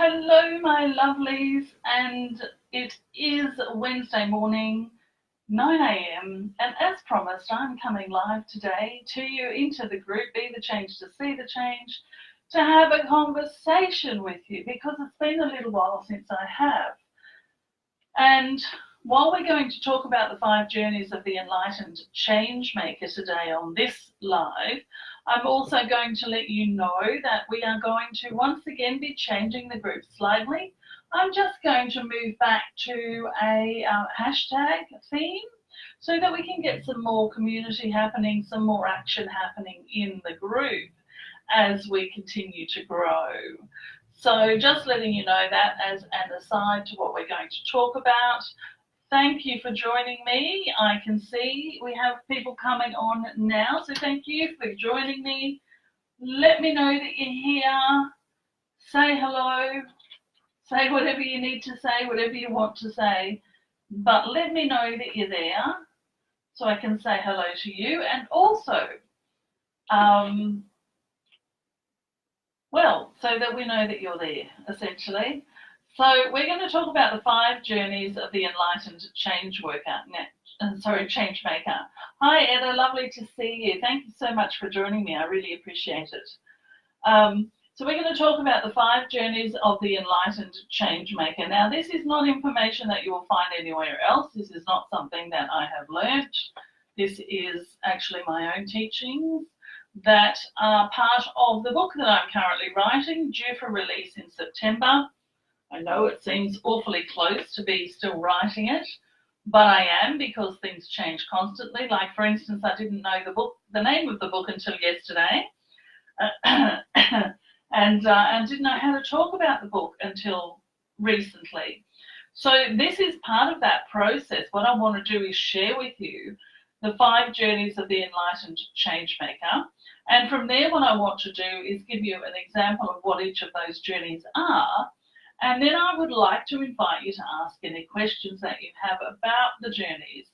Hello, my lovelies, and it is Wednesday morning, 9 a.m. and as promised, I'm coming live today to you into the group, Be the Change to See the Change, to have a conversation with you because it's been a little while since I have. And while we're going to talk about the 5 journeys of the enlightened change maker today on this live, I'm also going to let you know that we are going to once again be changing the group slightly. I'm just going to move back to a hashtag theme so that we can get some more community happening, some more action happening in the group as we continue to grow. So just letting you know that as an aside to what we're going to talk about. Thank you for joining me. I can see we have people coming on now, so thank you for joining me. Let me know that you're here. Say hello. Say whatever you need to say, whatever you want to say. But let me know that you're there so I can say hello to you. And also, well, so that we know that you're there, essentially. So we're going to talk about the 5 journeys of the enlightened change change maker. Hi, Eda, lovely to see you. Thank you so much for joining me. I really appreciate it. So we're going to talk about the 5 journeys of the enlightened change maker. Now, this is not information that you will find anywhere else. This is not something that I have learnt. This is actually my own teachings that are part of the book that I'm currently writing, due for release in September. I know it seems awfully close to be still writing it, but I am, because things change constantly. Like, for instance, I didn't know the name of the book until yesterday, and didn't know how to talk about the book until recently. So this is part of that process. What I want to do is share with you the 5 journeys of the enlightened change maker. And from there, what I want to do is give you an example of what each of those journeys are. And then I would like to invite you to ask any questions that you have about the journeys.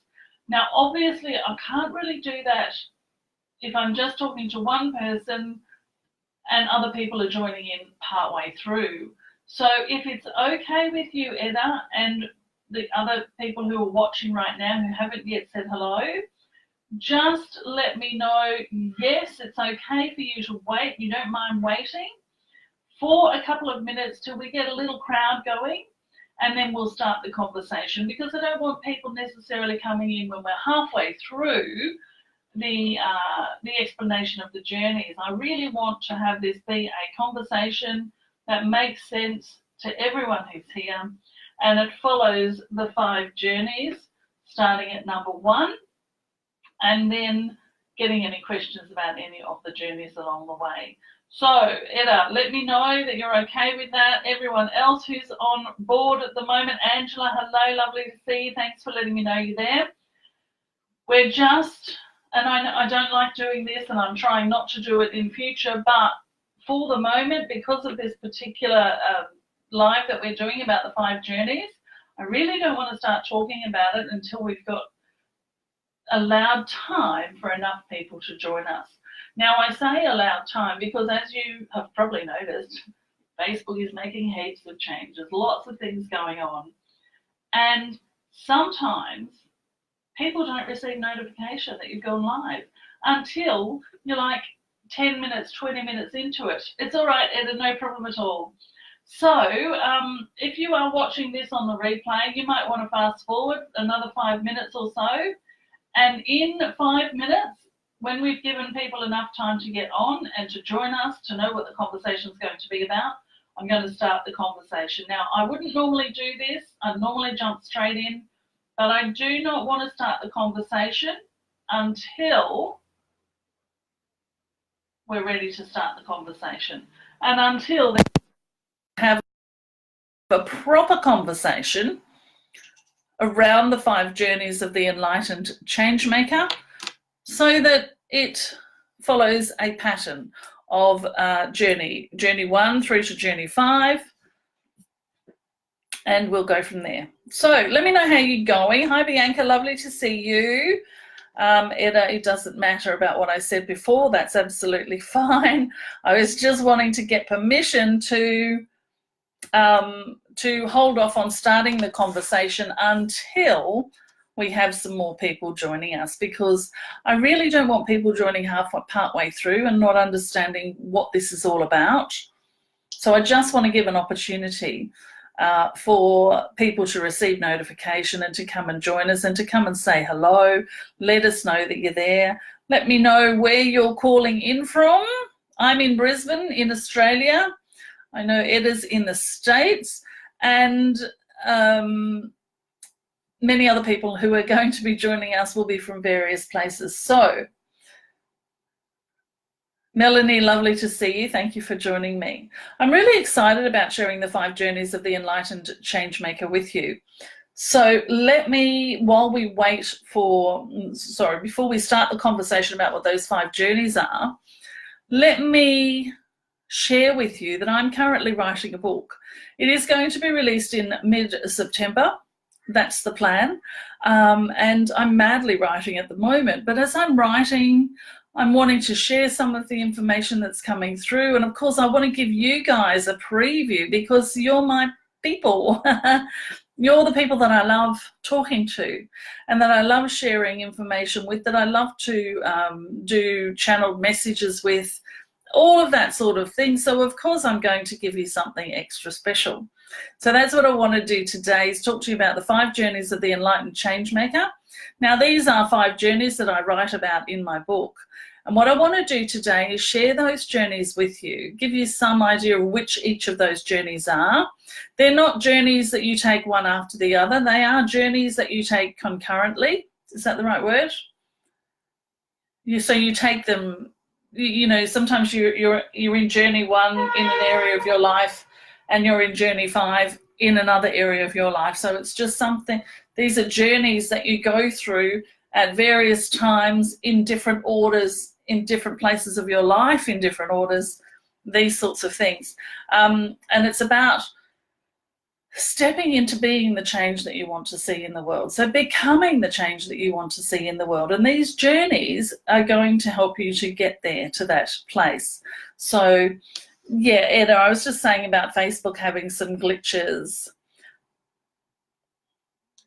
Now, obviously, I can't really do that if I'm just talking to one person and other people are joining in partway through. So if it's okay with you, Eda, and the other people who are watching right now who haven't yet said hello, just let me know, yes, it's okay for you to wait. You don't mind waiting for a couple of minutes till we get a little crowd going, and then we'll start the conversation, because I don't want people necessarily coming in when we're halfway through the explanation of the journeys. I really want to have this be a conversation that makes sense to everyone who's here, and it follows the 5 journeys, starting at number 1, and then getting any questions about any of the journeys along the way. So, Eda, let me know that you're okay with that. Everyone else who's on board at the moment, Angela, hello, lovely to see you. Thanks for letting me know you're there. We're just, and I don't like doing this, and I'm trying not to do it in future, but for the moment, because of this particular live that we're doing about the 5 journeys, I really don't want to start talking about it until we've got allowed time for enough people to join us. Now, I say allowed time because, as you have probably noticed, Facebook is making heaps of changes, lots of things going on. And sometimes people don't receive notification that you've gone live until you're like 10 minutes, 20 minutes into it. It's all right, Eda, no problem at all. So if you are watching this on the replay, you might want to fast forward another 5 minutes or so. And in 5 minutes, when we've given people enough time to get on and to join us, to know what the conversation is going to be about, I'm going to start the conversation. Now, I wouldn't normally do this. I'd normally jump straight in, but I do not want to start the conversation until we're ready to start the conversation. And until then, have a proper conversation around the 5 journeys of the enlightened change maker, so that it follows a pattern of journey 1 through to journey 5, and we'll go from there. So let me know how you're going. Hi, Bianca, lovely to see you. Eda, it doesn't matter about what I said before. That's absolutely fine. I was just wanting to get permission to to hold off on starting the conversation until we have some more people joining us, because I really don't want people joining partway through and not understanding what this is all about. So I just want to give an opportunity for people to receive notification and to come and join us and to come and say hello. Let us know that you're there. Let me know where you're calling in from. I'm in Brisbane in Australia. I know Edda's in the States, and many other people who are going to be joining us will be from various places. So, Melanie, lovely to see you. Thank you for joining me. I'm really excited about sharing the 5 journeys of the enlightened changemaker with you. So let me, while we wait for, before we start the conversation about what those 5 journeys are, let me share with you that I'm currently writing a book. It is going to be released in mid-September. That's the plan. And I'm madly writing at the moment. But as I'm writing, I'm wanting to share some of the information that's coming through. And of course, I want to give you guys a preview because you're my people. You're the people that I love talking to and that I love sharing information with, that I love to do channeled messages with, all of that sort of thing. So of course I'm going to give you something extra special. So that's what I want to do today, is talk to you about the 5 journeys of the enlightened changemaker. Now these are 5 journeys that I write about in my book. And what I want to do today is share those journeys with you, give you some idea of which each of those journeys are. They're not journeys that you take one after the other. They are journeys that you take concurrently. Is that the right word? So you take them, you know, sometimes you're in journey 1 in an area of your life and you're in journey 5 in another area of your life. So it's just something, these are journeys that you go through at various times in different orders, in different places of your life, in different orders, these sorts of things. And it's about stepping into being the change that you want to see in the world. So becoming the change that you want to see in the world. And these journeys are going to help you to get there, to that place. So yeah, Edda, I was just saying about Facebook having some glitches.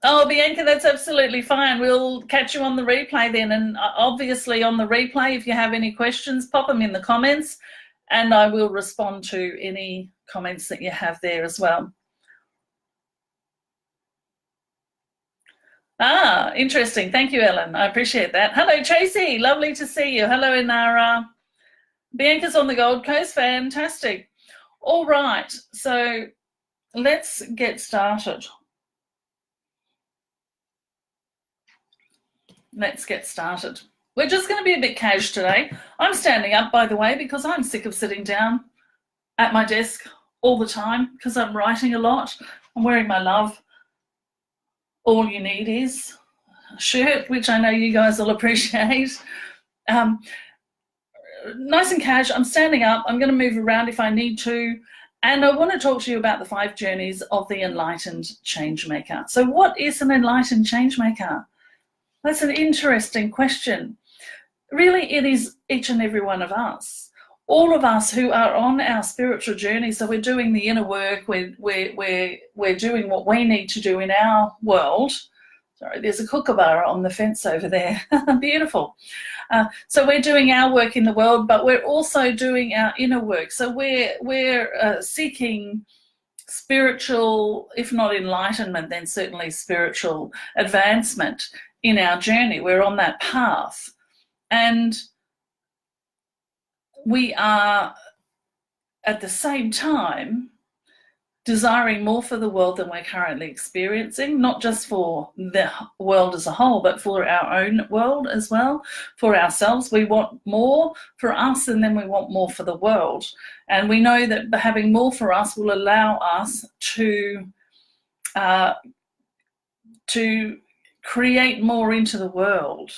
Oh, Bianca, that's absolutely fine. We'll catch you on the replay then. And obviously on the replay, if you have any questions, pop them in the comments and I will respond to any comments that you have there as well. Ah, interesting. Thank you, Ellen. I appreciate that. Hello, Tracy. Lovely to see you. Hello, Inara. Bianca's on the Gold Coast. Fantastic. All right. So let's get started. Let's get started. We're just going to be a bit cash today. I'm standing up, by the way, because I'm sick of sitting down at my desk all the time because I'm writing a lot. I'm wearing my Love All You Need Is shirt, which I know you guys will appreciate. Nice and cash. I'm standing up. I'm going to move around if I need to. And I want to talk to you about the 5 journeys of the enlightened changemaker. So what is an enlightened changemaker? That's an interesting question. Really, it is each and every one of us. All of us who are on our spiritual journey. So we're doing the inner work. We're doing what we need to do in our world. Sorry, there's a kookaburra on the fence over there. Beautiful. So we're doing our work in the world, but we're also doing our inner work. So we're seeking spiritual, if not enlightenment, then certainly spiritual advancement in our journey. We're on that path. And we are at the same time desiring more for the world than we're currently experiencing, not just for the world as a whole, but for our own world as well, for ourselves. We want more for us and then we want more for the world. And we know that having more for us will allow us to create more into the world.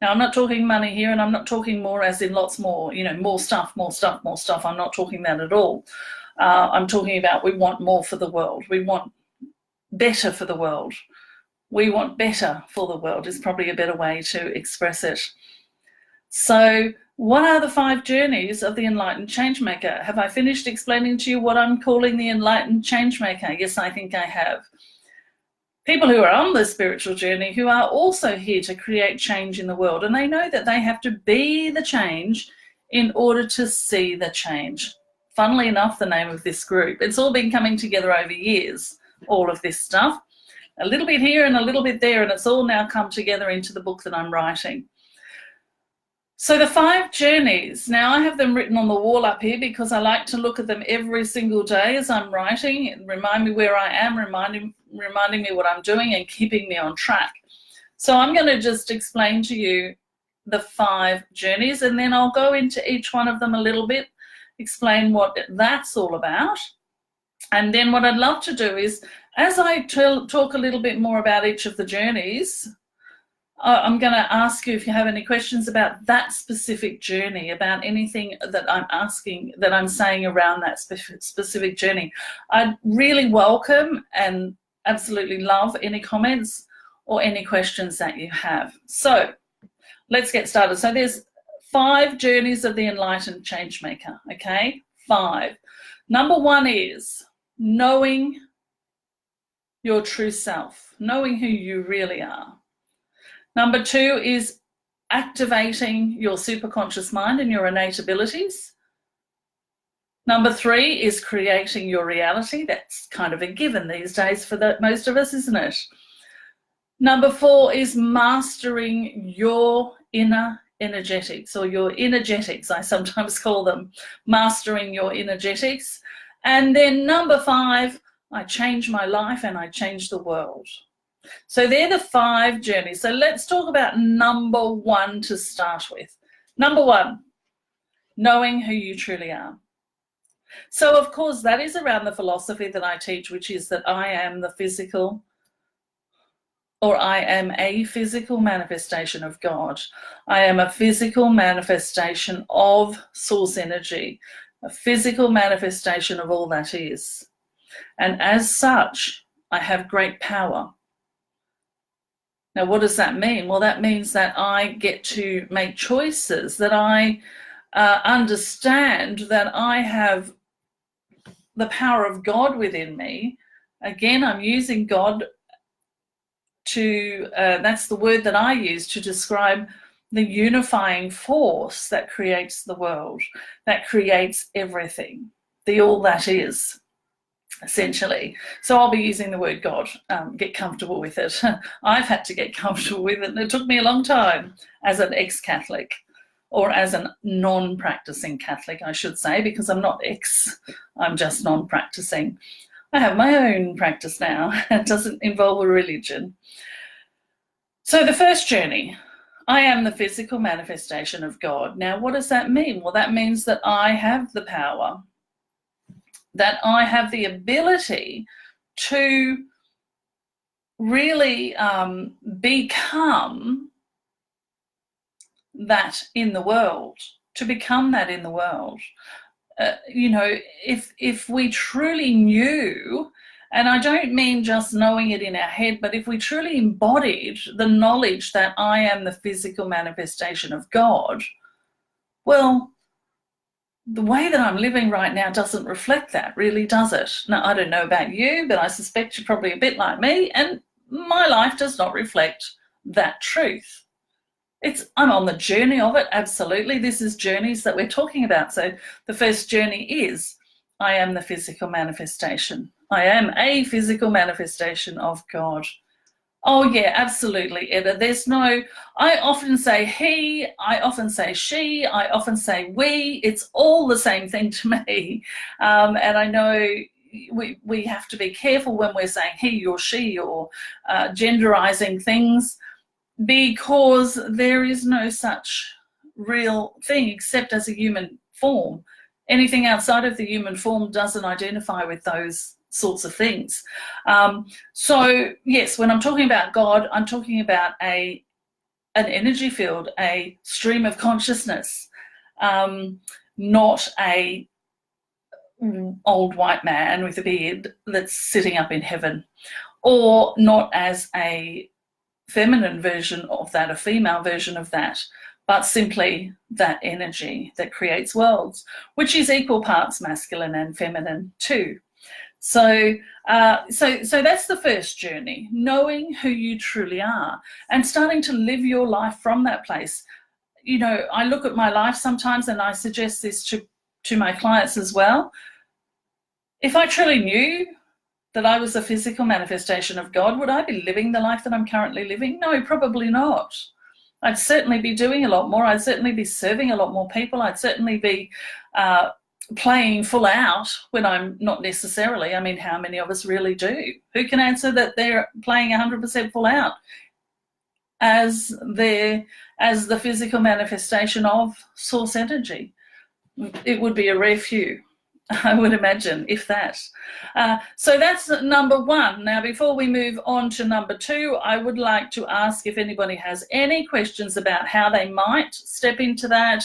Now, I'm not talking money here, and I'm not talking more as in lots more, you know, more stuff, more stuff, more stuff. I'm not talking that at all. I'm talking about we want more for the world. We want better for the world. We want better for the world is probably a better way to express it. So What are the 5 journeys of the enlightened changemaker? Have I finished explaining to you what I'm calling the enlightened changemaker? Yes, I think I have. People who are on the spiritual journey who are also here to create change in the world, and they know that they have to be the change in order to see the change. Funnily enough, the name of this group. It's all been coming together over years, all of this stuff. A little bit here and a little bit there, and it's all now come together into the book that I'm writing. So the 5 journeys, now I have them written on the wall up here because I like to look at them every single day as I'm writing and remind me where I am, reminding me what I'm doing and keeping me on track. So I'm going to just explain to you the 5 journeys, and then I'll go into each one of them a little bit, explain what that's all about. And then what I'd love to do is, as I talk a little bit more about each of the journeys, I'm going to ask you if you have any questions about that specific journey, about anything that I'm asking, that I'm saying around that specific journey. I'd really welcome and absolutely love any comments or any questions that you have. So let's get started. So there's 5 journeys of the enlightened changemaker, okay? 5. Number 1 is knowing your true self, knowing who you really are. Number 2 is activating your superconscious mind and your innate abilities. Number 3 is creating your reality. That's kind of a given these days for most of us, isn't it? Number 4 is mastering your inner energetics, or your energetics, I sometimes call them, mastering your energetics. And then number 5, I change my life and I change the world. So they're the 5 journeys. So let's talk about number 1 to start with. Number 1, knowing who you truly are. So of course that is around the philosophy that I teach, which is that I am the physical, or I am a physical manifestation of God. I am a physical manifestation of source energy, a physical manifestation of all that is. And as such, I have great power. Now, what does that mean? Well, that means that I get to make choices, that I understand that I have the power of God within me. Again, I'm using God to, that's the word that I use to describe the unifying force that creates the world, that creates everything, the all that is, essentially. So I'll be using the word God. Get comfortable with it. I've had to get comfortable with it, and it took me a long time as an ex-Catholic, or as a non-practicing Catholic, I should say, because I'm not ex, I'm just non-practicing. I have my own practice now. It doesn't involve a religion. So the first journey, I am the physical manifestation of God. Now, what does that mean? Well, that means that I have the power, that I have the ability to really become that in the world, to become that in the world. You know, if we truly knew, and I don't mean just knowing it in our head, but if we truly embodied the knowledge that I am the physical manifestation of God, well, the way that I'm living right now doesn't reflect that, really, does it? Now, I don't know about you, but I suspect you're probably a bit like me, and my life does not reflect that truth. I'm on the journey of it, absolutely. This is journeys that we're talking about. So the first journey is, I am the physical manifestation. I am a physical manifestation of God. Oh yeah, absolutely, Edda. There's no, I often say he, I often say she, I often say we. It's all the same thing to me. And I know we have to be careful when we're saying he or she, or genderizing things, because there is no such real thing except as a human form. Anything outside of the human form doesn't identify with those sorts of things. So yes, when I'm talking about God, I'm talking about an energy field, a stream of consciousness, not a old white man with a beard that's sitting up in heaven, or not as a feminine version of that, a female version of that, but simply that energy that creates worlds, which is equal parts masculine and feminine too. So that's the first journey, knowing who you truly are and starting to live your life from that place. You know, I look at my life sometimes, and I suggest this to my clients as well. If I truly knew that I was a physical manifestation of God, would I be living the life that I'm currently living? No, probably not. I'd certainly be doing a lot more. I'd certainly be serving a lot more people. I'd certainly be playing full out when I'm not necessarily. I mean, how many of us really do? Who can answer that they're playing 100% full out as the physical manifestation of source energy? It would be a rare few, I would imagine, if that. So that's number one. Now, before we move on to number two, I would like to ask if anybody has any questions about how they might step into that,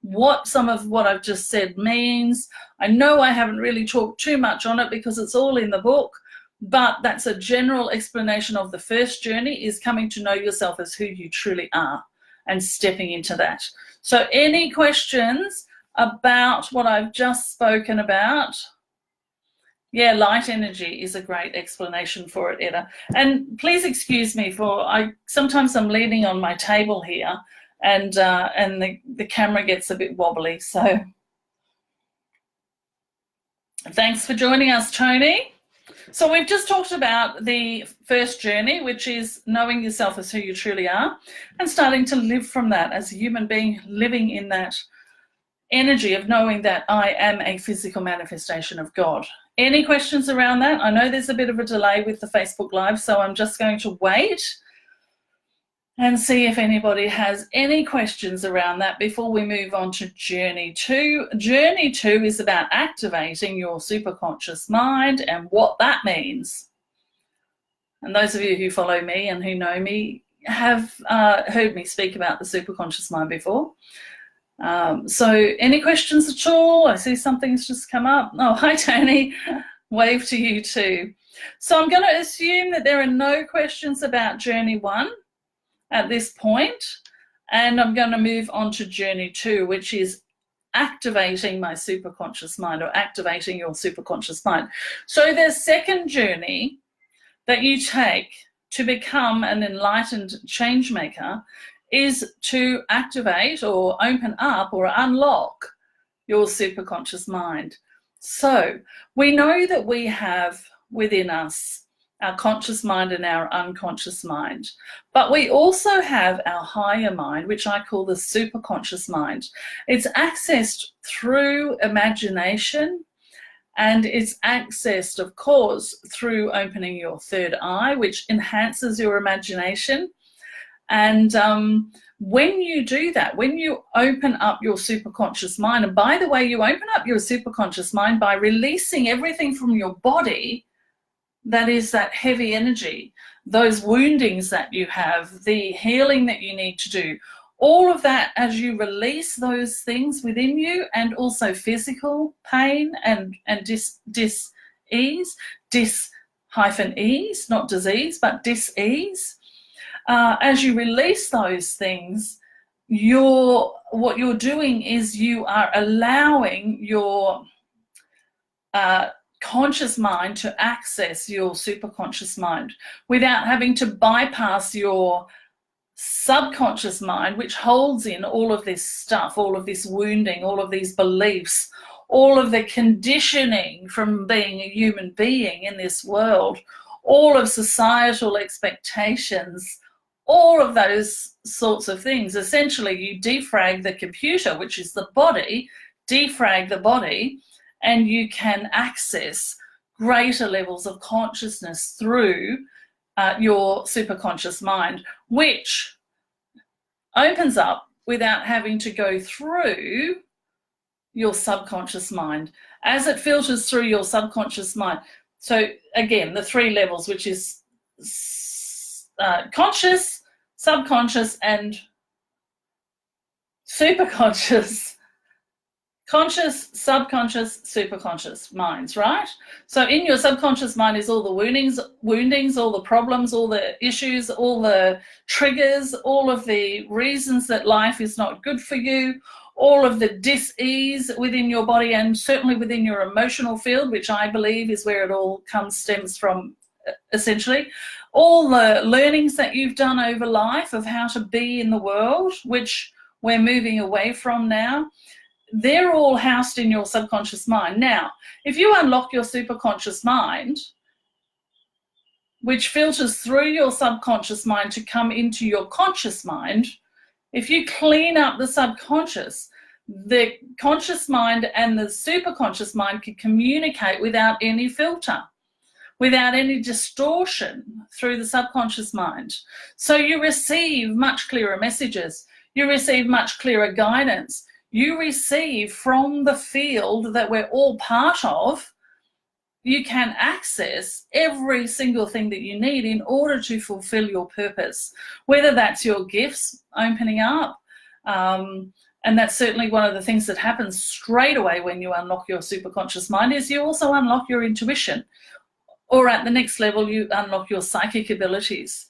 what some of what I've just said means. I know I haven't really talked too much on it because it's all in the book, but that's a general explanation of the first journey, is coming to know yourself as who you truly are and stepping into that. So any questions about what I've just spoken about? Yeah, light energy is a great explanation for it, Etta. And please excuse me for sometimes I'm leaning on my table here, and the camera gets a bit wobbly. So thanks for joining us, Tony. So we've just talked about the first journey, which is knowing yourself as who you truly are and starting to live from that as a human being, living in that energy of knowing that I am a physical manifestation of God. Any questions around that? I know there's a bit of a delay with the Facebook Live, so I'm just going to wait and see if anybody has any questions around that before we move on to Journey 2. Journey 2 is about activating your superconscious mind and what that means. And those of you who follow me and who know me have heard me speak about the superconscious mind before. So any questions at all? I see something's just come up. Oh, hi, Tony. Wave to you too. So I'm going to assume that there are no questions about Journey 1 at this point, and I'm going to move on to Journey 2, which is activating my superconscious mind, or activating your superconscious mind. So the second journey that you take to become an enlightened change maker is to activate or open up or unlock your superconscious mind. So we know that we have within us our conscious mind and our unconscious mind, but we also have our higher mind, which I call the superconscious mind. It's accessed through imagination, and it's accessed, of course, through opening your third eye, which enhances your imagination. And when you do that, when you open up your superconscious mind, and by the way, you open up your superconscious mind by releasing everything from your body that is that heavy energy, those woundings that you have, the healing that you need to do, all of that, as you release those things within you, and also physical pain and dis-ease, dis-ease, not disease, but dis-ease. As you release those things, what you're doing is you are allowing your conscious mind to access your superconscious mind without having to bypass your subconscious mind, which holds in all of this stuff, all of this wounding, all of these beliefs, all of the conditioning from being a human being in this world, all of societal expectations, all of those sorts of things. Essentially, you defrag the computer, which is the body, defrag the body, and you can access greater levels of consciousness through your superconscious mind, which opens up without having to go through your subconscious mind as it filters through your subconscious mind. So again, the three levels, which is conscious, subconscious, and superconscious. conscious, subconscious, superconscious minds, right? So in your subconscious mind is all the woundings, all the problems, all the issues, all the triggers, all of the reasons that life is not good for you, all of the dis-ease within your body, and certainly within your emotional field, which I believe is where it all stems from, essentially. All the learnings that you've done over life of how to be in the world, which we're moving away from now, they're all housed in your subconscious mind. Now, if you unlock your superconscious mind, which filters through your subconscious mind to come into your conscious mind, if you clean up the subconscious, the conscious mind and the superconscious mind can communicate without any filter, without any distortion through the subconscious mind. So you receive much clearer messages. You receive much clearer guidance. You receive from the field that we're all part of. You can access every single thing that you need in order to fulfill your purpose, whether that's your gifts opening up. And that's certainly one of the things that happens straight away when you unlock your superconscious mind, is you also unlock your intuition. Or at the next level, you unlock your psychic abilities.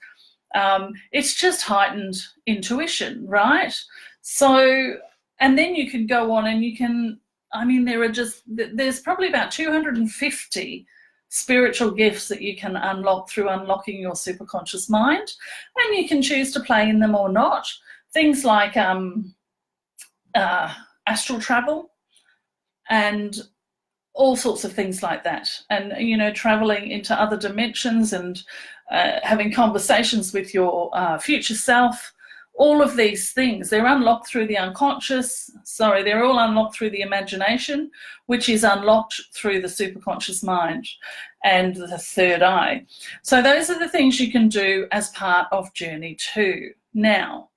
It's just heightened intuition, right? So, and then you can go on and you can, I mean, there's probably about 250 spiritual gifts that you can unlock through unlocking your superconscious mind, and you can choose to play in them or not. Things like astral travel and all sorts of things like that. And, you know, traveling into other dimensions and having conversations with your future self. All of these things, they're unlocked through the unconscious. Sorry, they're all unlocked through the imagination, which is unlocked through the superconscious mind and the third eye. So those are the things you can do as part of Journey 2. Now,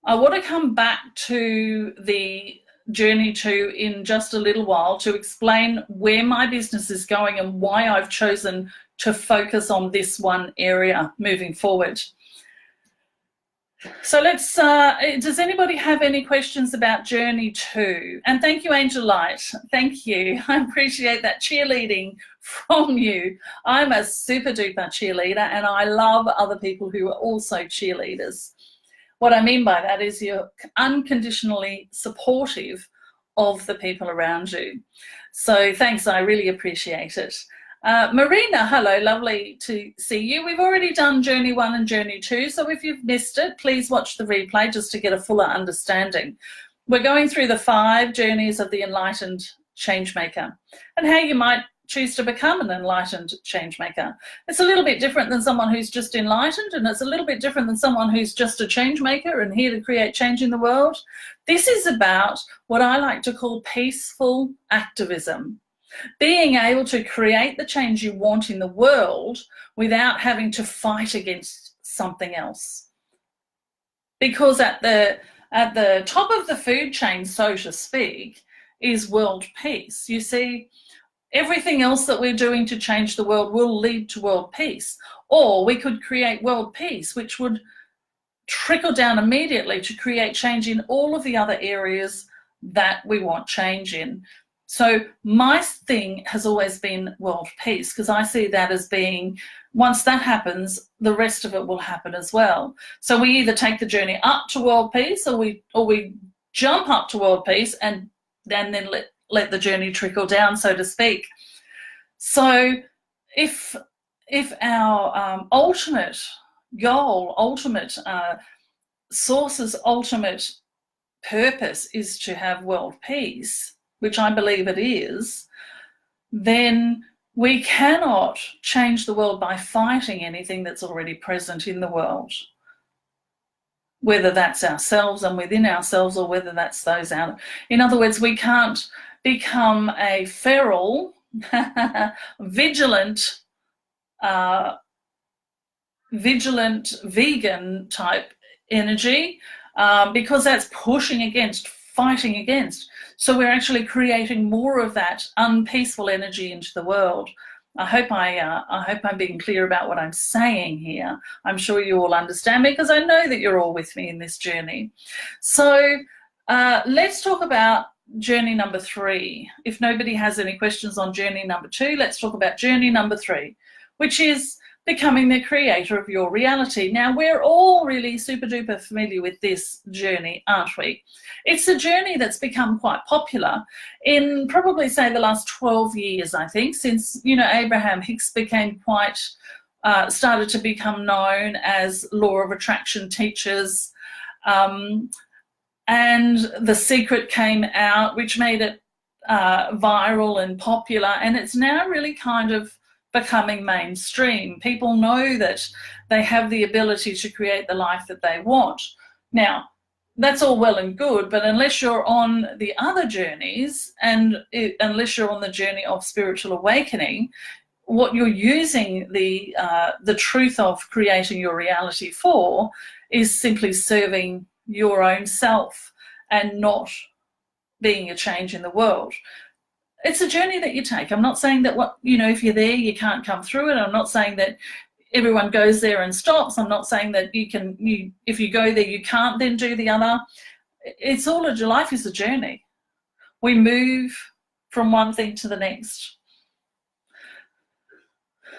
I want to come back to the Journey 2 in just a little while to explain where my business is going and why I've chosen to focus on this one area moving forward. So let's, does anybody have any questions about Journey 2? And thank you, Angel Light. Thank you. I appreciate that cheerleading from you. I'm a super duper cheerleader, and I love other people who are also cheerleaders. What I mean by that is you're unconditionally supportive of the people around you. So thanks, I really appreciate it. Marina, hello, lovely to see you. We've already done Journey 1 and Journey 2, so if you've missed it, please watch the replay just to get a fuller understanding. We're going through the 5 journeys of the enlightened changemaker and how you might choose to become an enlightened changemaker. It's a little bit different than someone who's just enlightened, and it's a little bit different than someone who's just a changemaker and here to create change in the world. This is about what I like to call peaceful activism. Being able to create the change you want in the world without having to fight against something else. Because at the top of the food chain, so to speak, is world peace. You see, everything else that we're doing to change the world will lead to world peace. Or we could create world peace, which would trickle down immediately to create change in all of the other areas that we want change in. So my thing has always been world peace, because I see that as being, once that happens, the rest of it will happen as well. So we either take the journey up to world peace, or we jump up to world peace and then let the journey trickle down, so to speak. So if our ultimate goal, ultimate source's ultimate purpose is to have world peace, which I believe it is, then we cannot change the world by fighting anything that's already present in the world, whether that's ourselves and within ourselves, or whether that's those out. In other words, we can't become a feral, vigilant vegan type energy, because that's pushing against, fighting against. So we're actually creating more of that unpeaceful energy into the world. I hope I'm being clear about what I'm saying here. I'm sure you all understand me, because I know that you're all with me in this journey. So let's talk about journey number 3. If nobody has any questions on journey number 2, let's talk about journey number 3, which is becoming the creator of your reality. Now, we're all really super duper familiar with this journey, aren't we? It's a journey that's become quite popular in probably, say, the last 12 years, I think, since, Abraham Hicks became quite, started to become known as law of attraction teachers. And The Secret came out, which made it viral and popular, and it's now really kind of becoming mainstream. People know that they have the ability to create the life that they want. Now, that's all well and good, but unless you're on the other journeys and unless you're on the journey of spiritual awakening, what you're using the truth of creating your reality for is simply serving your own self and not being a change in the world. It's a journey that you take. I'm not saying that if you're there, you can't come through it. I'm not saying that everyone goes there and stops. I'm not saying that if you go there, you can't then do the other. It's all life is a journey. We move from one thing to the next.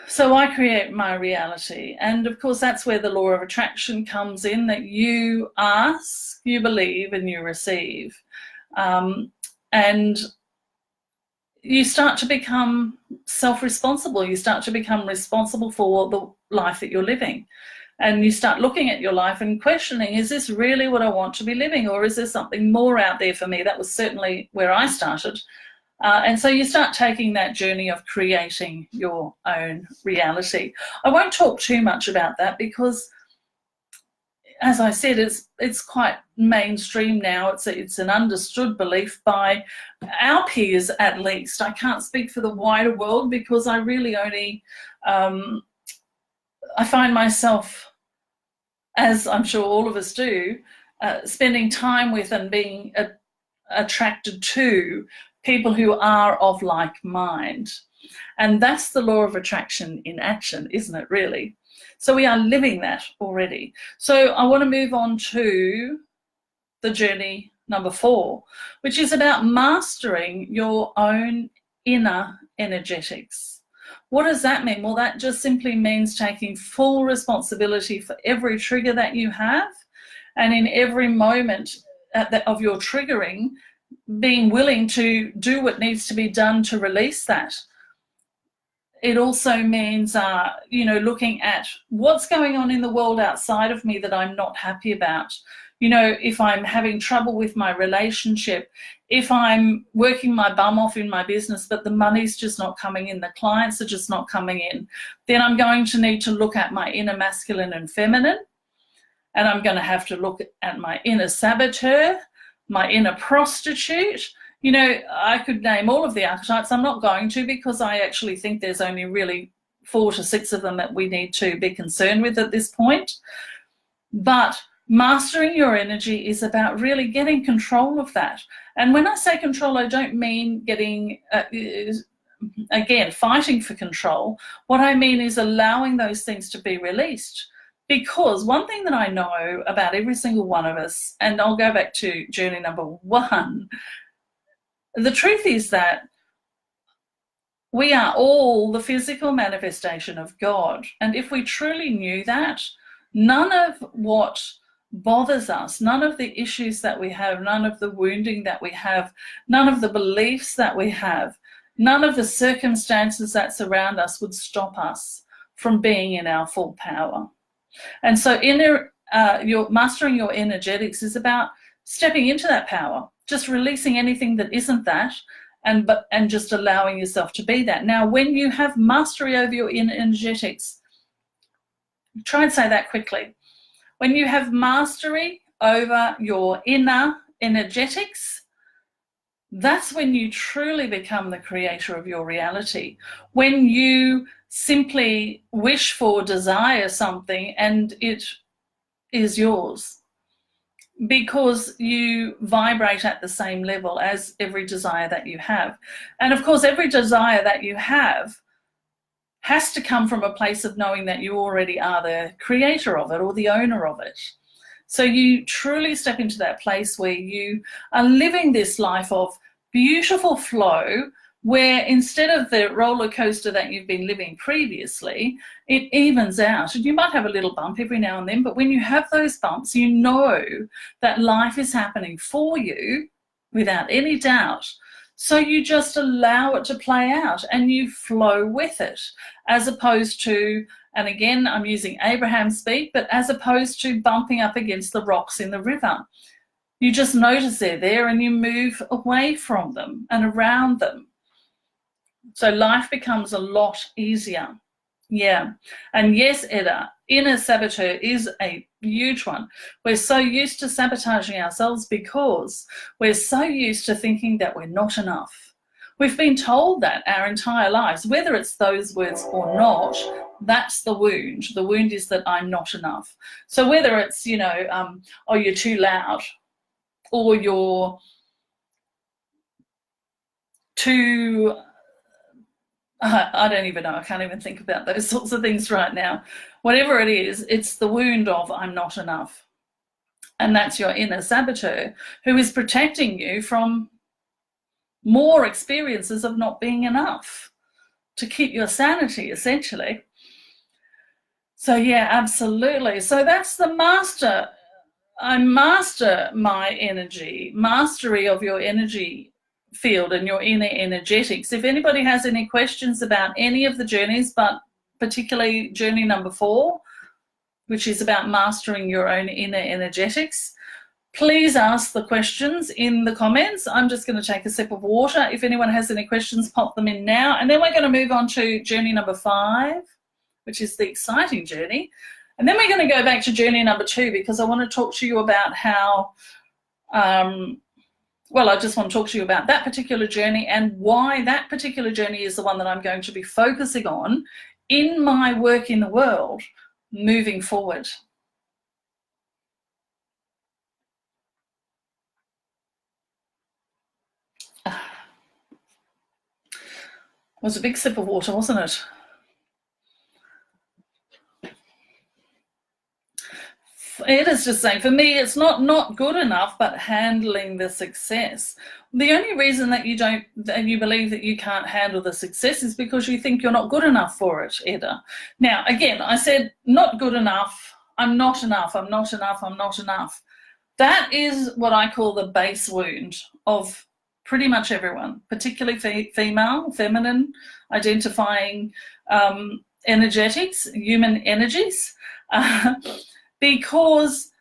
So I create my reality. And of course, that's where the law of attraction comes in, that you ask, you believe, and you receive. And you start to become self-responsible. You start to become responsible for the life that you're living. And you start looking at your life and questioning, is this really what I want to be living, or is there something more out there for me? That was certainly where I started. And so you start taking that journey of creating your own reality. I won't talk too much about that because, as I said, it's quite mainstream now. It's an understood belief by our peers, at least. I can't speak for the wider world because I really only I find myself, as I'm sure all of us do, spending time with and being attracted to people who are of like mind. And that's the law of attraction in action, isn't it, really? So we are living that already. So I want to move on to the journey number 4, which is about mastering your own inner energetics. What does that mean? Well, that just simply means taking full responsibility for every trigger that you have, and in every moment of your triggering, being willing to do what needs to be done to release that. It also means, looking at what's going on in the world outside of me that I'm not happy about. If I'm having trouble with my relationship, if I'm working my bum off in my business, but the money's just not coming in, the clients are just not coming in, then I'm going to need to look at my inner masculine and feminine, and I'm going to have to look at my inner saboteur, my inner prostitute. I could name all of the archetypes. I'm not going to, because I actually think there's only really 4 to 6 of them that we need to be concerned with at this point. But mastering your energy is about really getting control of that. And when I say control, I don't mean getting, again, fighting for control. What I mean is allowing those things to be released. Because one thing that I know about every single one of us, and I'll go back to journey number 1, the truth is that we are all the physical manifestation of God. And if we truly knew that, none of what bothers us, none of the issues that we have, none of the wounding that we have, none of the beliefs that we have, none of the circumstances that surround us would stop us from being in our full power. And so mastering your energetics is about stepping into that power, just releasing anything that isn't that, and just allowing yourself to be that. Now, when you have mastery over your inner energetics, try and say that quickly. When you have mastery over your inner energetics, that's when you truly become the creator of your reality. When you simply wish for, desire something, and it is yours, because you vibrate at the same level as every desire that you have. And of course, every desire that you have has to come from a place of knowing that you already are the creator of it or the owner of it. So you truly step into that place where you are living this life of beautiful flow, where instead of the roller coaster that you've been living previously, it evens out. And you might have a little bump every now and then, but when you have those bumps, you know that life is happening for you without any doubt. So you just allow it to play out and you flow with it, as opposed to, and again, I'm using Abraham speak, but as opposed to bumping up against the rocks in the river. You just notice they're there and you move away from them and around them. So life becomes a lot easier. Yeah. And yes, Edda, inner saboteur is a huge one. We're so used to sabotaging ourselves because we're so used to thinking that we're not enough. We've been told that our entire lives, whether it's those words or not, that's the wound. The wound is that I'm not enough. So whether it's, oh, you're too loud, or you're too... I don't even know. I can't even think about those sorts of things right now. Whatever it is, it's the wound of I'm not enough. And that's your inner saboteur who is protecting you from more experiences of not being enough to keep your sanity, essentially. So, yeah, absolutely. So that's the master. I master my energy, mastery of your energy field and your inner energetics. If anybody has any questions about any of the journeys, but particularly journey number 4, which is about mastering your own inner energetics, please ask the questions in the comments. I'm just going to take a sip of water. If anyone has any questions, pop them in now. And then we're going to move on to journey number 5, which is the exciting journey. And then we're going to go back to journey number 2 because I want to talk to you about how... I just want to talk to you about that particular journey and why that particular journey is the one that I'm going to be focusing on in my work in the world moving forward. It was a big sip of water, wasn't it? It is just saying, for me, it's not good enough, but handling the success. The only reason that you believe that you can't handle the success is because you think you're not good enough for it, Edda. Now, again, I said not good enough, I'm not enough, I'm not enough, I'm not enough. That is what I call the base wound of pretty much everyone, particularly female, feminine, identifying energetics, human energies. Because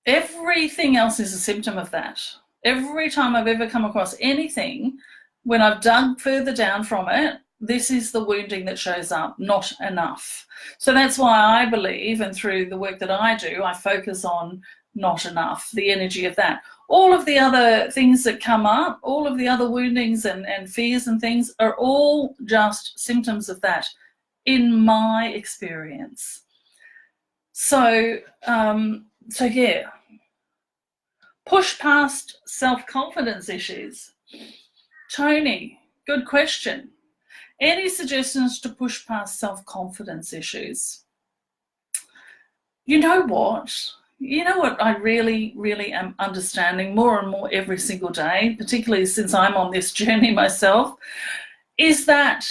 everything else is a symptom of that. Every time I've ever come across anything, when I've dug further down from it, this is the wounding that shows up, not enough. So that's why I believe, and through the work that I do, I focus on not enough, the energy of that. All of the other things that come up, all of the other woundings and fears and things are all just symptoms of that in my experience. So yeah, push past self-confidence issues. Tony, good question. Any suggestions to push past self-confidence issues? You know what? I really, really am understanding more and more every single day, particularly since I'm on this journey myself, is that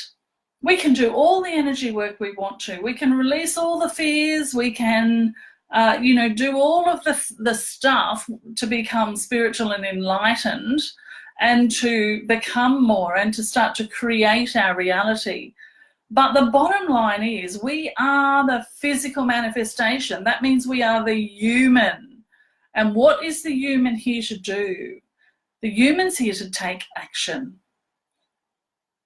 we can do all the energy work we want to. We can release all the fears. We can, do all of the stuff to become spiritual and enlightened and to become more and to start to create our reality. But the bottom line is we are the physical manifestation. That means we are the human. And what is the human here to do? The human's here to take action.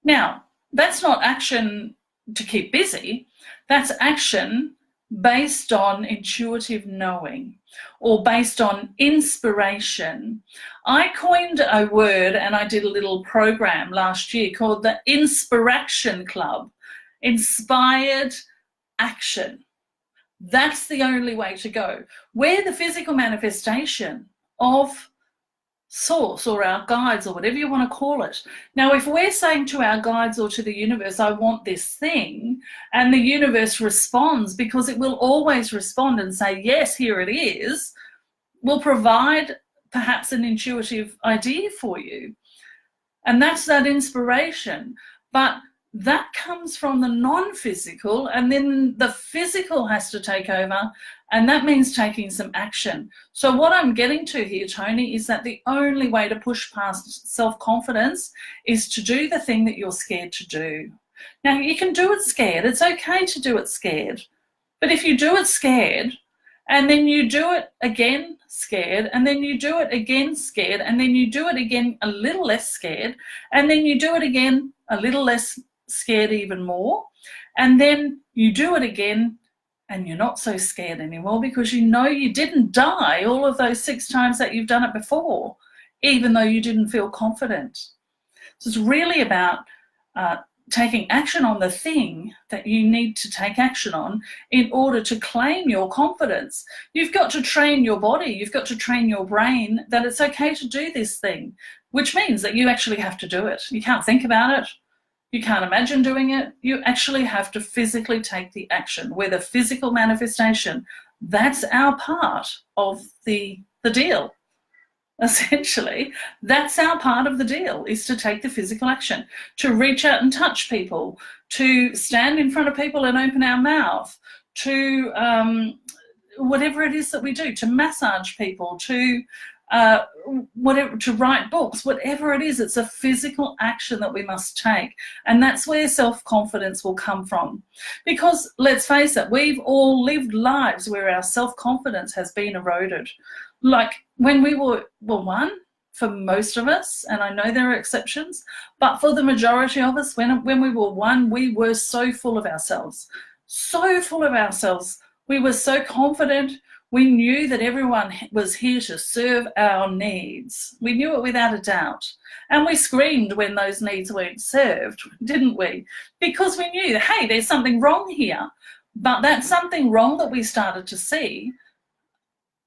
Now, that's not action to keep busy. That's action based on intuitive knowing or based on inspiration. I coined a word and I did a little program last year called the Inspiration Club. Inspired action. That's the only way to go. We're the physical manifestation of source or our guides or whatever you want to call it. Now, if we're saying to our guides or to the universe, I want this thing, and the universe responds, because it will always respond and say, yes, here it is, will provide perhaps an intuitive idea for you. And that's that inspiration. But that comes from the non-physical, and then the physical has to take over, and that means taking some action. So what I'm getting to here, Tony, is that the only way to push past self-confidence is to do the thing that you're scared to do. Now, you can do it scared. It's okay to do it scared. But if you do it scared, and then you do it again scared, and then you do it again scared, and then you do it again a little less scared, and then you do it again a little less scared even more, and then you do it again and you're not so scared anymore because you know you didn't die all of those 6 times that you've done it before, even though you didn't feel confident. So it's really about taking action on the thing that you need to take action on in order to claim your confidence. You've got to train your body, you've got to train your brain that it's okay to do this thing, which means that you actually have to do it. You can't think about it. You can't imagine doing it. You actually have to physically take the action. We're the physical manifestation. That's our part of the deal. Essentially, that's our part of the deal, is to take the physical action, to reach out and touch people, to stand in front of people and open our mouth, to whatever it is that we do, to massage people, to whatever, to write books, whatever it is, it's a physical action that we must take. And that's where self-confidence will come from. Because let's face it, we've all lived lives where our self-confidence has been eroded. Like when we were one, for most of us, and I know there are exceptions, but for the majority of us, when we were one, we were so full of ourselves, so full of ourselves. We were so confident. We knew that everyone was here to serve our needs. We knew it without a doubt. And we screamed when those needs weren't served, didn't we? Because we knew, hey, there's something wrong here. But that something wrong that we started to see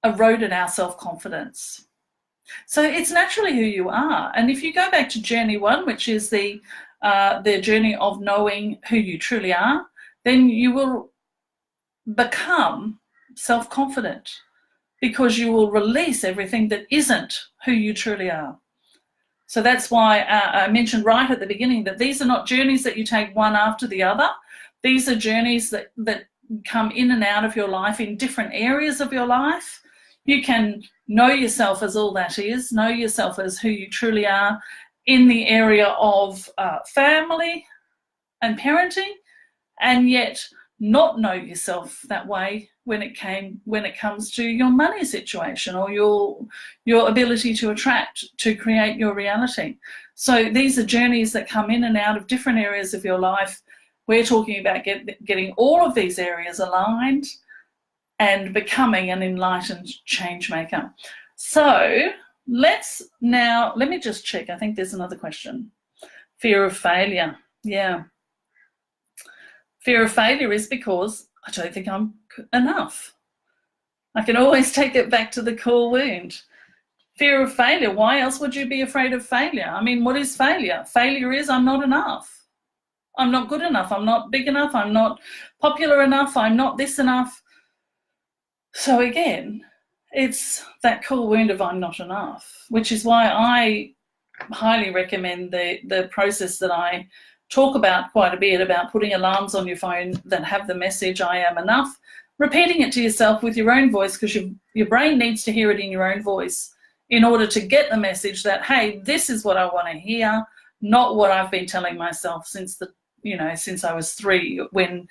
eroded our self-confidence. So it's naturally who you are. And if you go back to journey 1, which is the journey of knowing who you truly are, then you will become self-confident because you will release everything that isn't who you truly are. So that's why I mentioned right at the beginning that these are not journeys that you take one after the other. These are journeys that come in and out of your life in different areas of your life. You can know yourself as all that is, know yourself as who you truly are in the area of family and parenting, and yet not know yourself that way when it comes to your money situation or your ability to attract, to create your reality. So these are journeys that come in and out of different areas of your life. We're talking about getting all of these areas aligned and becoming an enlightened change maker. So let me just check. I think there's another question. Fear of failure. Yeah. Fear of failure is because I don't think I'm enough. I can always take it back to the core wound. Fear of failure. Why else would you be afraid of failure? I mean, what is failure? Failure is I'm not enough. I'm not good enough. I'm not big enough. I'm not popular enough. I'm not this enough. So again, it's that core wound of I'm not enough, which is why I highly recommend the process that I talk about quite a bit, about putting alarms on your phone that have the message I am enough, repeating it to yourself with your own voice, because your brain needs to hear it in your own voice in order to get the message that, hey, this is what I want to hear, not what I've been telling myself since I was 3 when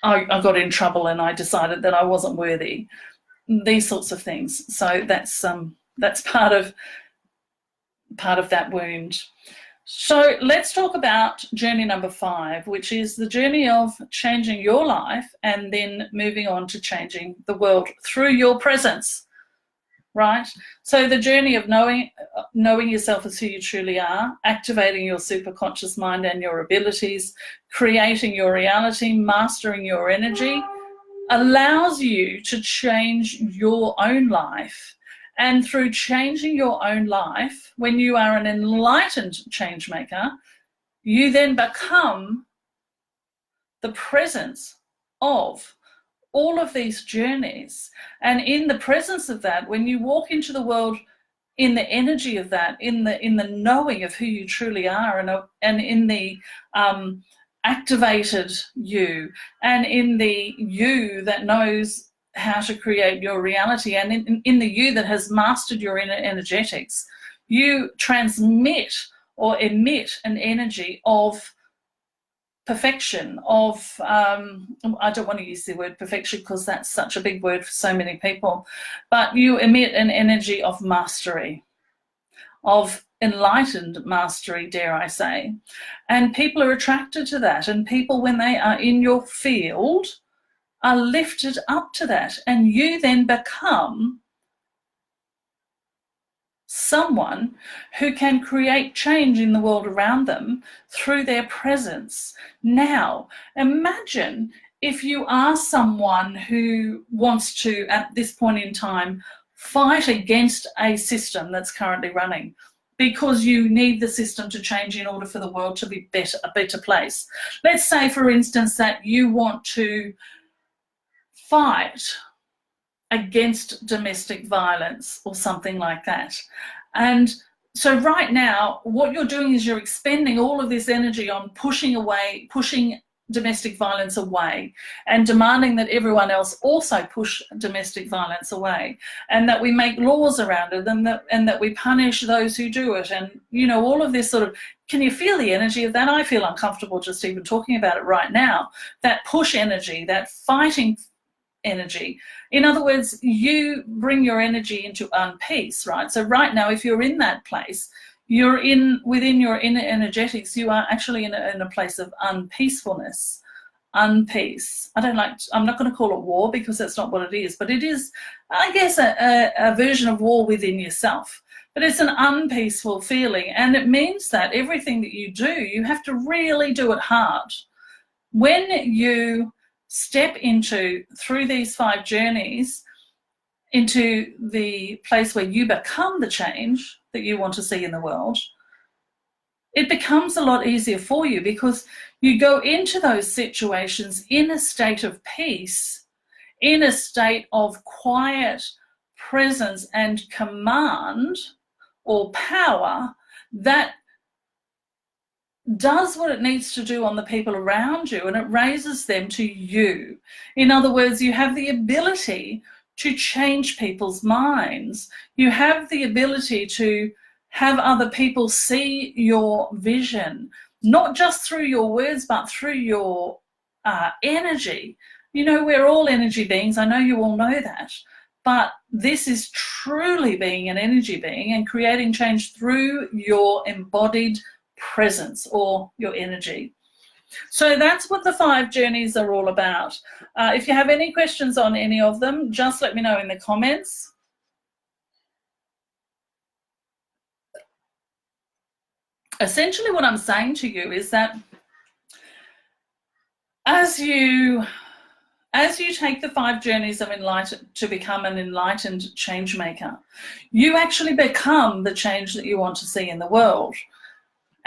I got in trouble and I decided that I wasn't worthy. These sorts of things. So that's part of that wound. So let's talk about journey number 5, which is the journey of changing your life and then moving on to changing the world through your presence, right? So the journey of knowing yourself as who you truly are, activating your superconscious mind and your abilities, creating your reality, mastering your energy, allows you to change your own life. And through changing your own life, when you are an enlightened change maker, you then become the presence of all of these journeys. And in the presence of that, when you walk into the world in the energy of that, in the knowing of who you truly are, and in the activated you, and in the you that knows how to create your reality, and in the you that has mastered your inner energetics, you transmit or emit an energy of perfection, of I don't want to use the word perfection because that's such a big word for so many people, but you emit an energy of mastery, of enlightened mastery, dare I say. And people are attracted to that, and people, when they are in your field, are lifted up to that, and you then become someone who can create change in the world around them through their presence. Now, imagine if you are someone who wants to, at this point in time, fight against a system that's currently running, because you need the system to change in order for the world to be a better place. Let's say, for instance, that you want to fight against domestic violence or something like that. And so right now, what you're doing is you're expending all of this energy on pushing domestic violence away, and demanding that everyone else also push domestic violence away, and that we make laws around it, and that we punish those who do it. And, you know, all of this sort of, can you feel the energy of that? I feel uncomfortable just even talking about it right now. That push energy, that fighting energy. In other words, you bring your energy into unpeace, right? So right now, if you're in that place, you're within your inner energetics, you are actually in a place of unpeacefulness, unpeace. I'm not going to call it war, because that's not what it is, but it is, I guess, a version of war within yourself. But it's an unpeaceful feeling, and it means that everything that you do, you have to really do it hard. When you step through these 5 journeys, into the place where you become the change that you want to see in the world, it becomes a lot easier for you, because you go into those situations in a state of peace, in a state of quiet presence and command or power that does what it needs to do on the people around you, and it raises them to you. In other words, you have the ability to change people's minds. You have the ability to have other people see your vision, not just through your words, but through your energy. You know, we're all energy beings. I know you all know that. But this is truly being an energy being and creating change through your embodied presence or your energy. So that's what the 5 journeys are all about. If you have any questions on any of them, just let me know in the comments. Essentially what I'm saying to you is that as you take the 5 journeys of enlightened to become an enlightened change maker, you actually become the change that you want to see in the world.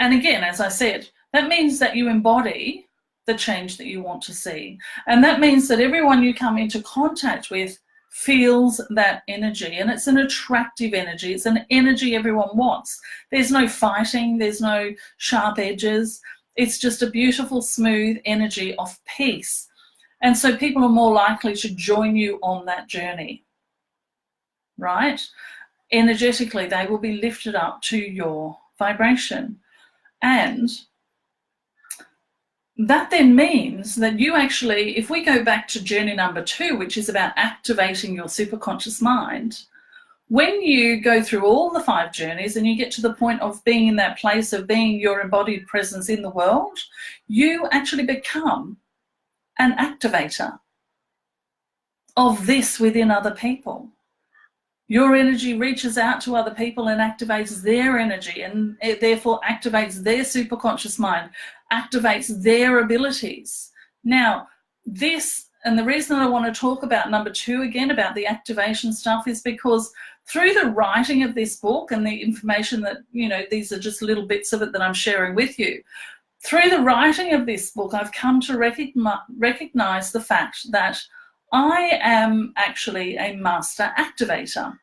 And again, as I said, that means that you embody the change that you want to see. And that means that everyone you come into contact with feels that energy, and it's an attractive energy. It's an energy everyone wants. There's no fighting, there's no sharp edges. It's just a beautiful, smooth energy of peace. And so people are more likely to join you on that journey, right? Energetically, they will be lifted up to your vibration. And that then means that you actually, if we go back to journey number 2, which is about activating your superconscious mind, when you go through all the 5 journeys and you get to the point of being in that place of being your embodied presence in the world, you actually become an activator of this within other people. Your energy reaches out to other people and activates their energy, and it therefore activates their superconscious mind, activates their abilities. Now, this, and the reason I want to talk about number 2 again, about the activation stuff, is because through the writing of this book and the information that, you know, these are just little bits of it that I'm sharing with you. Through the writing of this book, I've come to recognize the fact that I am actually a master activator.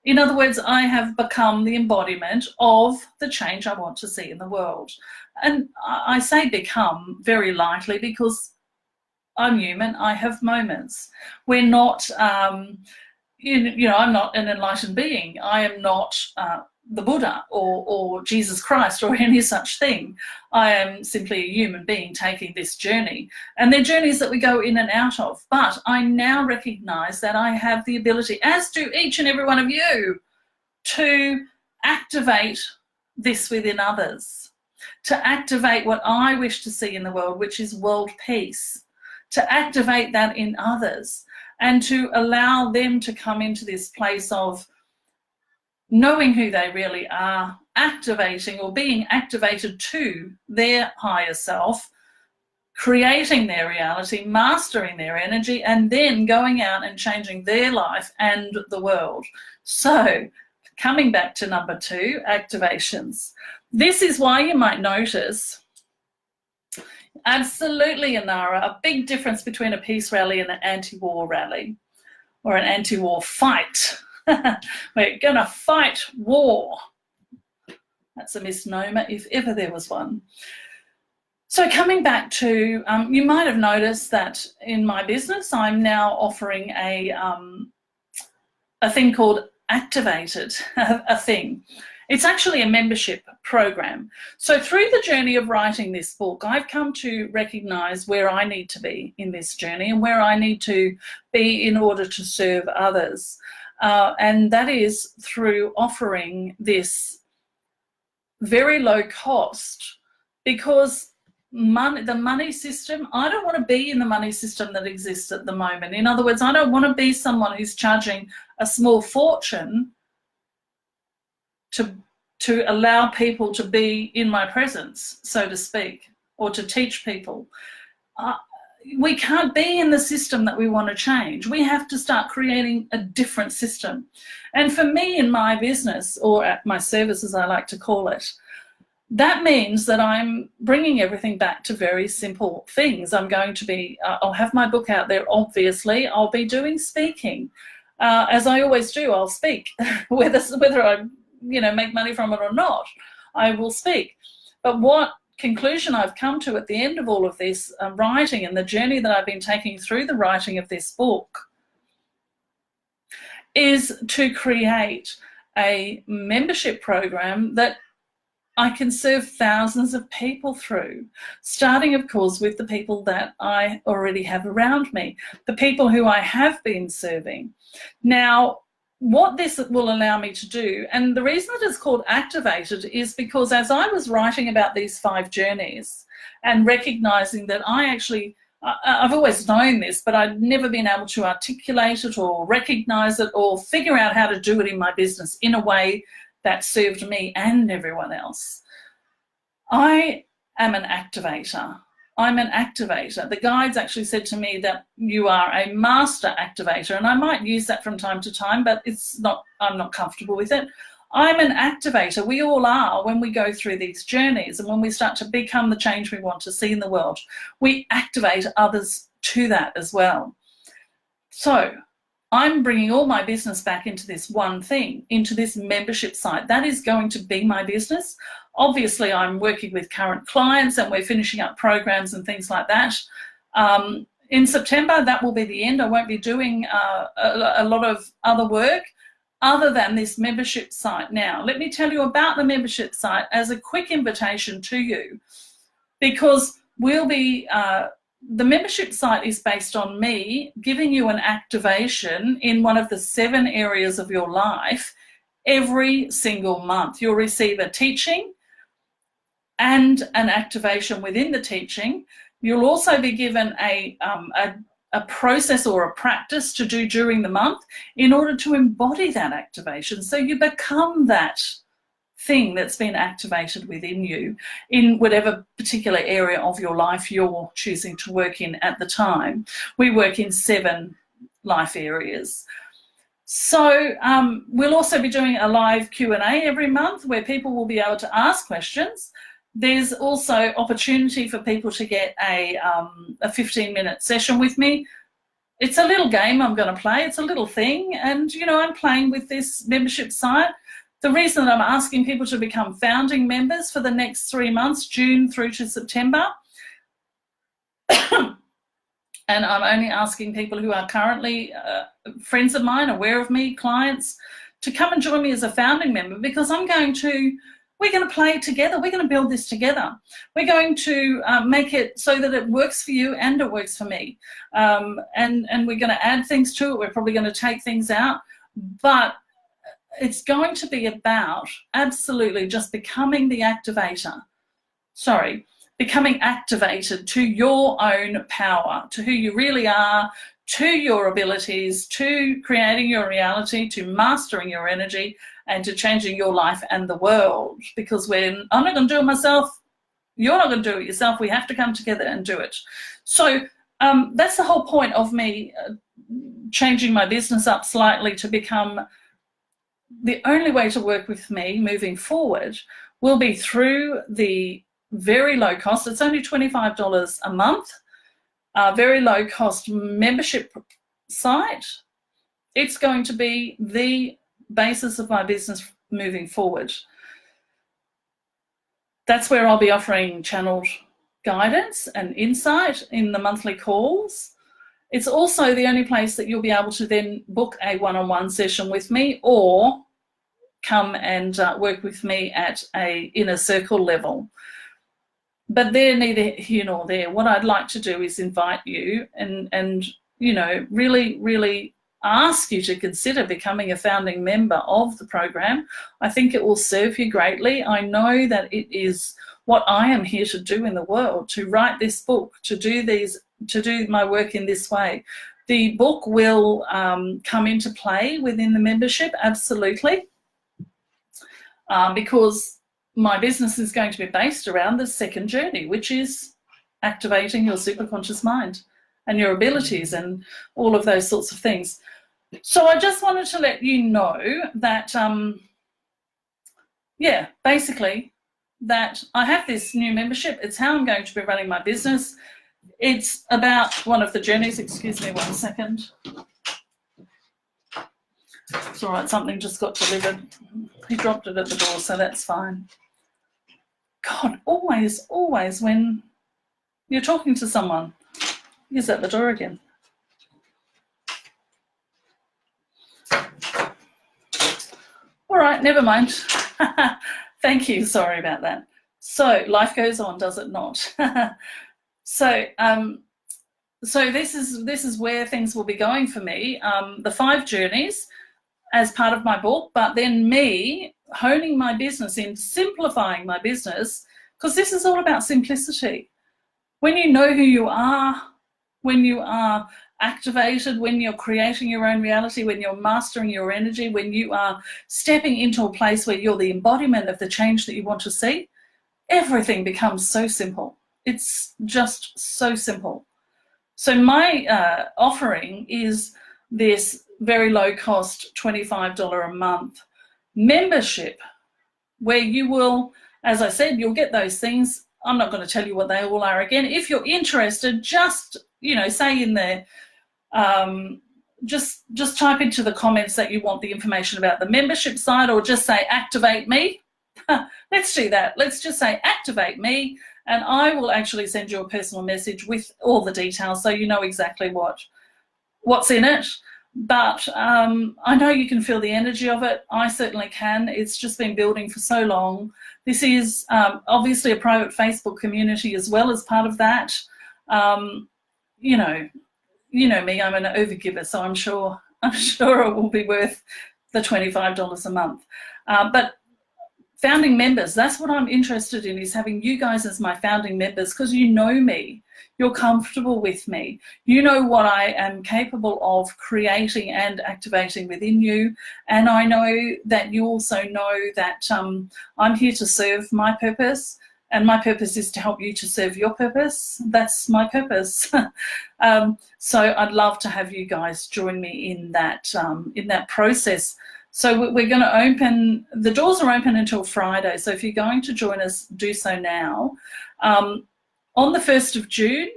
In other words, I have become the embodiment of the change I want to see in the world. And I say become very lightly because I'm human. I have moments. We're not, you know, I'm not an enlightened being. I am not the Buddha or Jesus Christ or any such thing. I am simply a human being taking this journey. And they're journeys that we go in and out of. But I now recognize that I have the ability, as do each and every one of you, to activate this within others, to activate what I wish to see in the world, which is world peace, to activate that in others and to allow them to come into this place of knowing who they really are, activating or being activated to their higher self, creating their reality, mastering their energy, and then going out and changing their life and the world. So, coming back to number 2, activations. This is why you might notice, absolutely, Anara, a big difference between a peace rally and an anti-war rally or an anti-war fight. We're going to fight war. That's a misnomer, if ever there was one. So coming back to, you might have noticed that in my business, I'm now offering a thing called Activated, a thing. It's actually a membership program. So through the journey of writing this book, I've come to recognize where I need to be in this journey and where I need to be in order to serve others. And that is through offering this very low cost, because the money system, I don't want to be in the money system that exists at the moment. In other words, I don't want to be someone who's charging a small fortune to allow people to be in my presence, so to speak, or to teach people. We can't be in the system that we want to change. We have to start creating a different system. And for me in my business, or at my service as I like to call it, that means that I'm bringing everything back to very simple things. I'm going to be, I'll have my book out there, obviously. I'll be doing speaking. As I always do, I'll speak, whether I make money from it or not, I will speak. But what conclusion I've come to at the end of all of this writing and the journey that I've been taking through the writing of this book is to create a membership program that I can serve thousands of people through, starting, of course, with the people that I already have around me, the people who I have been serving. Now, what this will allow me to do, and the reason that it's called Activated is because as I was writing about these 5 journeys and recognizing that I've always known this, but I'd never been able to articulate it or recognize it or figure out how to do it in my business in a way that served me and everyone else. I am an activator. I'm an activator. The guides actually said to me that you are a master activator, and I might use that from time to time, but I'm not comfortable with it. I'm an activator. We all are when we go through these journeys and when we start to become the change we want to see in the world. We activate others to that as well. So I'm bringing all my business back into this one thing, into this membership site. That is going to be my business. Obviously, I'm working with current clients and we're finishing up programs and things like that. In September, that will be the end. I won't be doing a lot of other work other than this membership site. Now, let me tell you about the membership site as a quick invitation to you, because we'll be... the membership site is based on me giving you an activation in one of the 7 areas of your life every single month. You'll receive a teaching and an activation within the teaching. You'll also be given a process or a practice to do during the month in order to embody that activation, so you become that thing that's been activated within you in whatever particular area of your life you're choosing to work in at the time. We work in 7 life areas. So we'll also be doing a live Q&A every month where people will be able to ask questions. There's also opportunity for people to get a 15-minute session with me. it's a little game I'm going to play. It's a little thing. And, you know, I'm playing with this membership site. The reason that I'm asking people to become founding members for the next 3 months, June through to September, and I'm only asking people who are currently friends of mine, aware of me, clients, to come and join me as a founding member, because we're going to play together. We're going to build this together. We're going to make it so that it works for you and it works for me. And we're going to add things to it. We're probably going to take things out. But it's going to be about absolutely just becoming the activator. Becoming activated to your own power, to who you really are, to your abilities, to creating your reality, to mastering your energy, and to changing your life and the world. Because when I'm not going to do it myself, you're not going to do it yourself. We have to come together and do it. So that's the whole point of me changing my business up slightly to become the only way to work with me moving forward will be through the very low cost. It's only $25 a month, very low cost membership site. It's going to be the basis of my business moving forward. That's where I'll be offering channeled guidance and insight in the monthly calls. It's also the only place that you'll be able to then book a one-on-one session with me, or come and work with me at a inner circle level. But they're neither here nor there. What I'd like to do is invite you and you know, really, really ask you to consider becoming a founding member of the program. I think it will serve you greatly. I know that it is what I am here to do in the world, to write this book, to do my work in this way. The book will come into play within the membership, absolutely, because my business is going to be based around the second journey, which is activating your superconscious mind and your abilities and all of those sorts of things. So I just wanted to let you know that, yeah, basically that I have this new membership. It's how I'm going to be running my business. It's about one of the journeys. Excuse me 1 second. It's all right, something just got delivered. He dropped it at the door, so that's fine. God, always when you're talking to someone, he's at the door again. All right, never mind. Thank you, sorry about that. So life goes on, does it not? So this is where things will be going for me. The 5 journeys as part of my book, but then me honing my business in, simplifying my business, because this is all about simplicity. When you know who you are, when you are activated, when you're creating your own reality, when you're mastering your energy, when you are stepping into a place where you're the embodiment of the change that you want to see, everything becomes so simple. It's just so simple. So my offering is this very low cost $25 a month membership, where you will, as I said, you'll get those things. I'm not going to tell you what they all are again. If you're interested, just, you know, say in there, just type into the comments that you want the information about the membership site, or just say activate me. Let's do that. Let's just say activate me, and I will actually send you a personal message with all the details so you know exactly what's in it. But I know you can feel the energy of it. I certainly can. It's just been building for so long. This is obviously a private Facebook community as well as part of that. You know me, I'm an overgiver, so I'm sure it will be worth the $25 a month. But founding members, that's what I'm interested in, is having you guys as my founding members, because you know me, you're comfortable with me, you know what I am capable of creating and activating within you, and I know that you also know that I'm here to serve my purpose, and my purpose is to help you to serve your purpose. That's my purpose. So I'd love to have you guys join me in that process. So we're going to open, the doors are open until Friday. So if you're going to join us, do so now. On the 1st of June,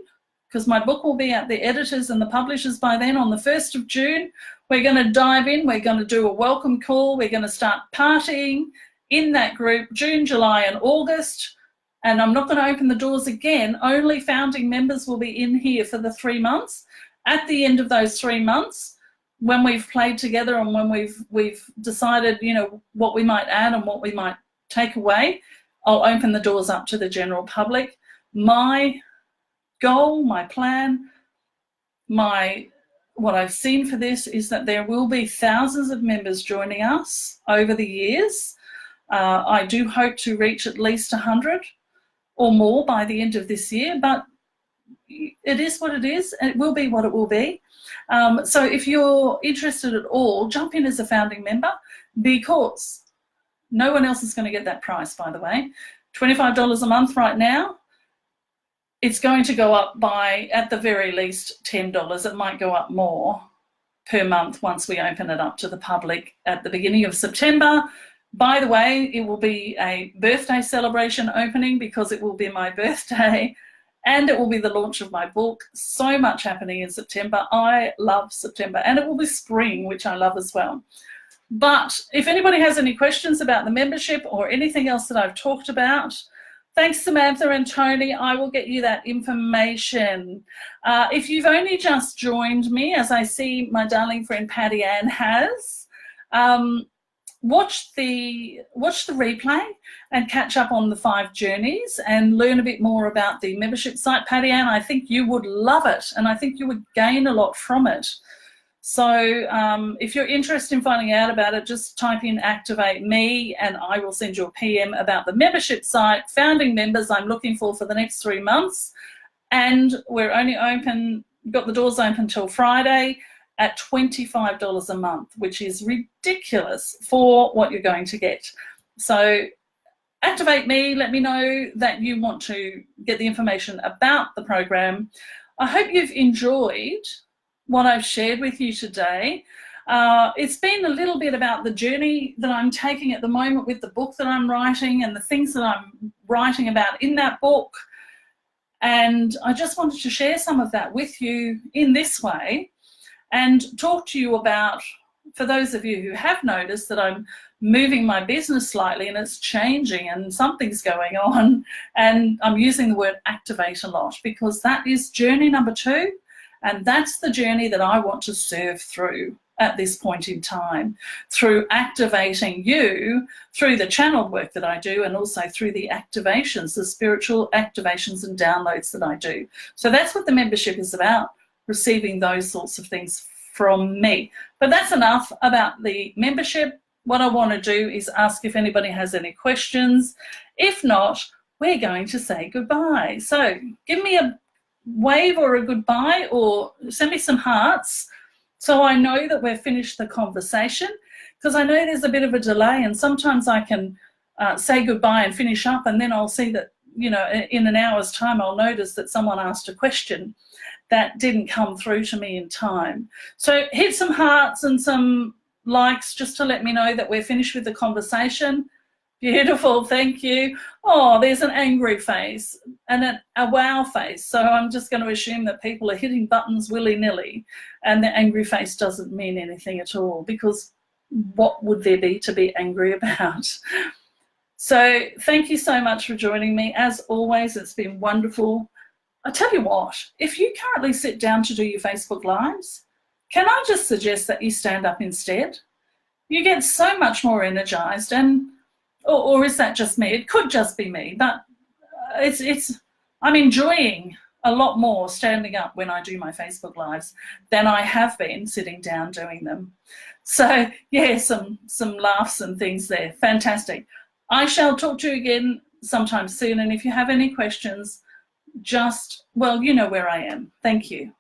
because my book will be at the editors and the publishers by then on the 1st of June. We're going to dive in. We're going to do a welcome call. We're going to start partying in that group June, July and August. And I'm not going to open the doors again. Only founding members will be in here for the 3 months. At the end of those 3 months, when we've played together and when we've decided, you know, what we might add and what we might take away, I'll open the doors up to the general public. My goal, my plan, what I've seen for this is that there will be thousands of members joining us over the years. I do hope to reach at least 100 or more by the end of this year, but it is what it is, and it will be what it will be. So if you're interested at all, jump in as a founding member, because no one else is going to get that price, by the way. $25 a month right now. It's going to go up by, at the very least, $10. It might go up more per month once we open it up to the public at the beginning of September. By the way, it will be a birthday celebration opening because it will be my birthday, and it will be the launch of my book. So much happening in September. I love September, and it will be spring, which I love as well. But if anybody has any questions about the membership or anything else that I've talked about, thanks, Samantha and Tony. I will get you that information. If you've only just joined me, as I see my darling friend Patty Ann has, watch the replay and catch up on the 5 journeys and learn a bit more about the membership site. Patty Ann, I think you would love it, and I think you would gain a lot from it. So if you're interested in finding out about it, just type in Activate Me and I will send you a PM about the membership site. Founding members I'm looking for the next 3 months, and we're only got the doors open till Friday at $25 a month, which is ridiculous for what you're going to get. So Activate Me, let me know that you want to get the information about the program. I hope you've enjoyed what I've shared with you today. It's been a little bit about the journey that I'm taking at the moment with the book that I'm writing and the things that I'm writing about in that book. And I just wanted to share some of that with you in this way and talk to you about, for those of you who have noticed that I'm moving my business slightly and it's changing and something's going on, and I'm using the word activate a lot because that is journey number 2. And that's the journey that I want to serve through at this point in time, through activating you, through the channeled work that I do, and also through the activations, the spiritual activations and downloads that I do. So that's what the membership is about, receiving those sorts of things from me. But that's enough about the membership. What I want to do is ask if anybody has any questions. If not, we're going to say goodbye. So give me a wave or a goodbye, or send me some hearts so I know that we've finished the conversation, because I know there's a bit of a delay, and sometimes I can say goodbye and finish up, and then I'll see that, you know, in an hour's time I'll notice that someone asked a question that didn't come through to me in time. So hit some hearts and some likes just to let me know that we're finished with the conversation. Beautiful, thank you. Oh, there's an angry face and a wow face. So I'm just going to assume that people are hitting buttons willy-nilly, and the angry face doesn't mean anything at all, because what would there be to be angry about? So thank you so much for joining me. As always, it's been wonderful. I tell you what, if you currently sit down to do your Facebook Lives, can I just suggest that you stand up instead? You get so much more energized, and or is that just me? It could just be me, but I'm enjoying a lot more standing up when I do my Facebook Lives than I have been sitting down doing them. So yeah, some laughs and things there. Fantastic. I shall talk to you again sometime soon, and if you have any questions, just, well, you know where I am. Thank you.